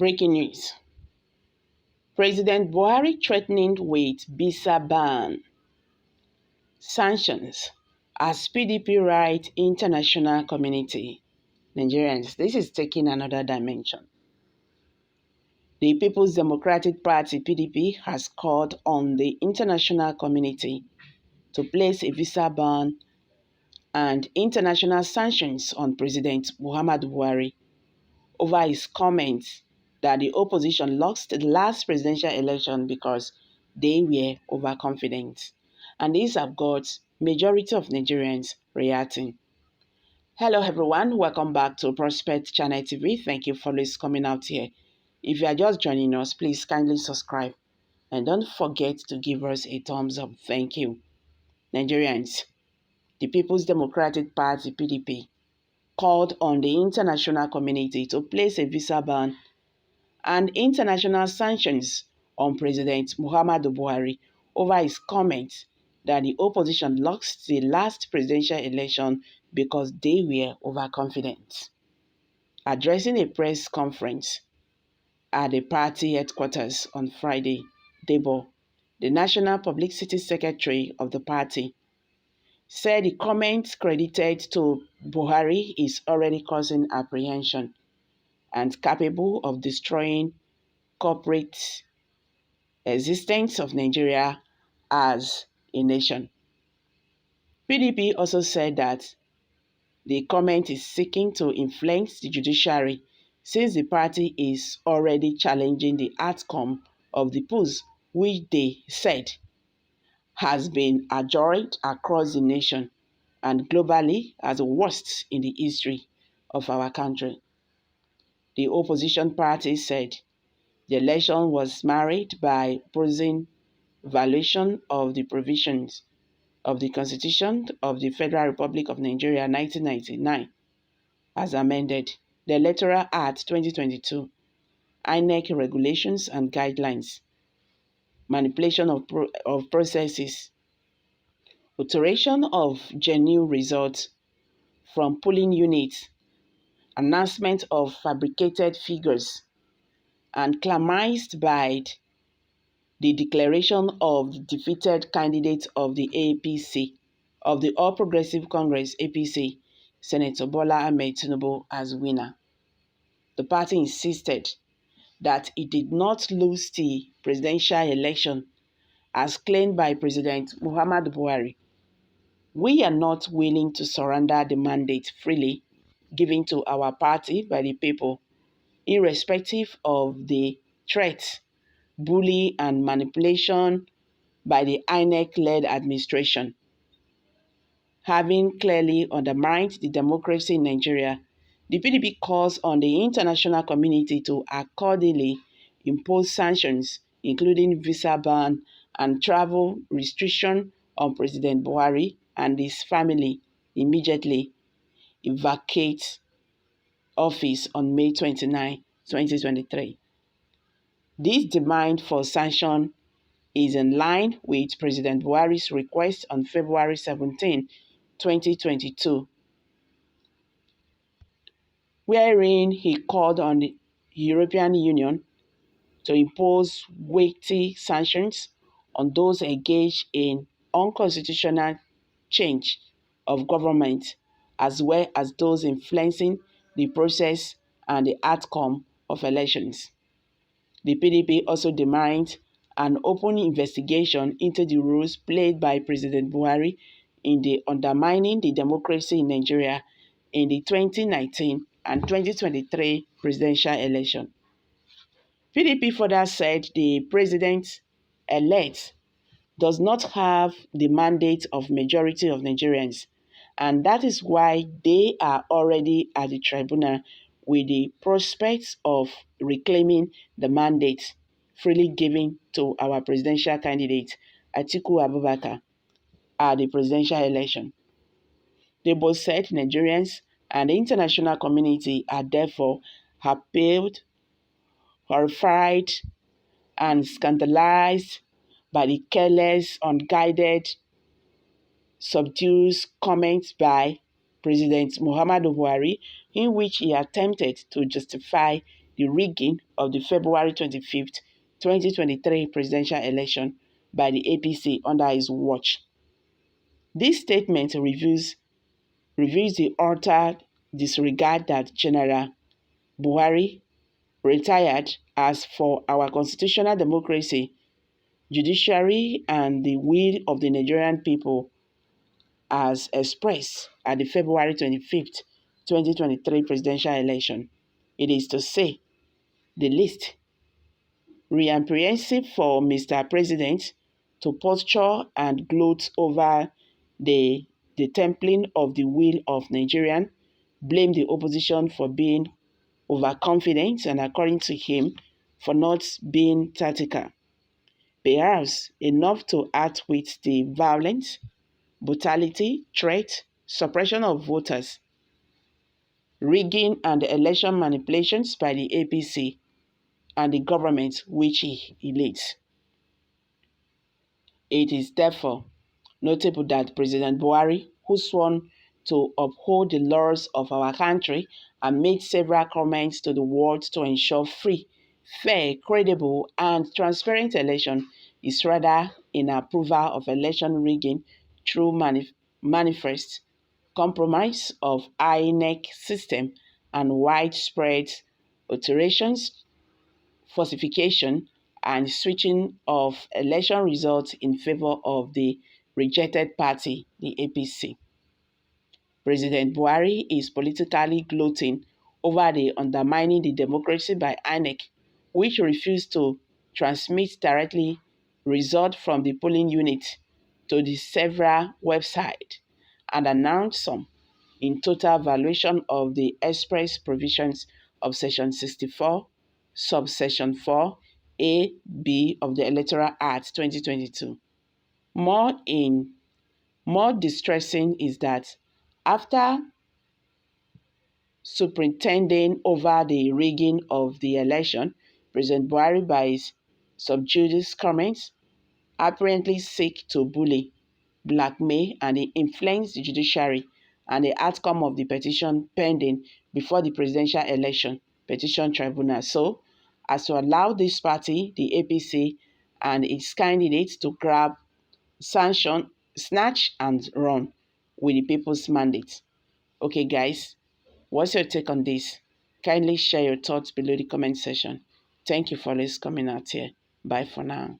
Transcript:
Breaking news. President Buhari threatening with visa ban. Sanctions as PDP write international community. Nigerians, this is taking another dimension. The People's Democratic Party (PDP) has called on the international community to place a visa ban and international sanctions on President Muhammadu Buhari over his comments that the opposition lost the last presidential election because they were overconfident. And these have got majority of Nigerians reacting. Hello everyone, welcome back to Prospect Channel TV. Thank you for always coming out here. If you are just joining us, please kindly subscribe and don't forget to give us a thumbs up. Thank you. Nigerians, the People's Democratic Party (PDP) called on the international community to place a visa ban and international sanctions on President Muhammadu Buhari over his comments that the opposition lost the last presidential election because they were overconfident. Addressing a press conference at the party headquarters on Friday, Debo, the National Publicity Secretary of the party, said the comments credited to Buhari is already causing apprehension and capable of destroying corporate existence of Nigeria as a nation. PDP also said that the comment is seeking to influence the judiciary since the party is already challenging the outcome of the polls, which they said has been adjourned across the nation and globally as the worst in the history of our country. The opposition party said the election was marred by posing violation of the provisions of the Constitution of the Federal Republic of Nigeria 1999 as amended, the Electoral Act 2022, INEC regulations and guidelines, manipulation of processes, alteration of genuine results from polling units, announcement of fabricated figures, and clamoured by the declaration of the defeated candidate of the APC, of the All Progressive Congress APC, Senator Bola Ahmed Tinubu as winner. The party insisted that it did not lose the presidential election as claimed by President Muhammadu Buhari. We are not willing to surrender the mandate freely given to our party by the people, irrespective of the threats, bully and manipulation by the INEC-led administration. Having clearly undermined the democracy in Nigeria, the PDP calls on the international community to accordingly impose sanctions, including visa ban and travel restriction on President Buhari and his family immediately vacate office on May 29, 2023. This demand for sanction is in line with President Buhari's request on February 17, 2022, wherein he called on the European Union to impose weighty sanctions on those engaged in unconstitutional change of government, as well as those influencing the process and the outcome of elections. The PDP also demands an open investigation into the roles played by President Buhari in the undermining the democracy in Nigeria in the 2019 and 2023 presidential election. PDP further said the president-elect does not have the mandate of majority of Nigerians, and that is why they are already at the tribunal with the prospects of reclaiming the mandate freely given to our presidential candidate, Atiku Abubakar, at the presidential election. They both said Nigerians and the international community are therefore appalled, horrified, and scandalized by the careless, unguided, subdued comments by President Muhammadu Buhari in which he attempted to justify the rigging of the February 25th, 2023 presidential election by the APC under his watch. This statement reveals the utter disregard that General Buhari, retired, has for our constitutional democracy, judiciary, and the will of the Nigerian people as expressed at the February 25th, 2023 presidential election. It is to say the least. Reapprehensive for Mr. President to posture and gloat over the templing of the will of Nigerians, blame the opposition for being overconfident and, according to him, for not being tactical. Perhaps enough to act with the violence, brutality, threat, suppression of voters, rigging and election manipulations by the APC and the government which he leads. It is therefore notable that President Buhari, who sworn to uphold the laws of our country and made several comments to the world to ensure free, fair, credible, and transparent election, is rather in approval of election rigging through manifest compromise of INEC system and widespread alterations, falsification, and switching of election results in favor of the rejected party, the APC. President Buhari is politically gloating over the undermining the democracy by INEC, which refused to transmit directly results from the polling unit to the several websites and announced some in total violation of the express provisions of Section 64, subsection 4, A, B of the Electoral Act 2022. More distressing is that after superintending over the rigging of the election, President Buhari, by his subjudice comments, apparently seek to bully, blackmail, and influence the judiciary and the outcome of the petition pending before the presidential election petition tribunal, so as to allow this party, the APC, and its candidates to grab, sanction, snatch, and run with the people's mandate. Okay, guys, what's your take on this? Kindly share your thoughts below the comment section. Thank you for coming out here. Bye for now.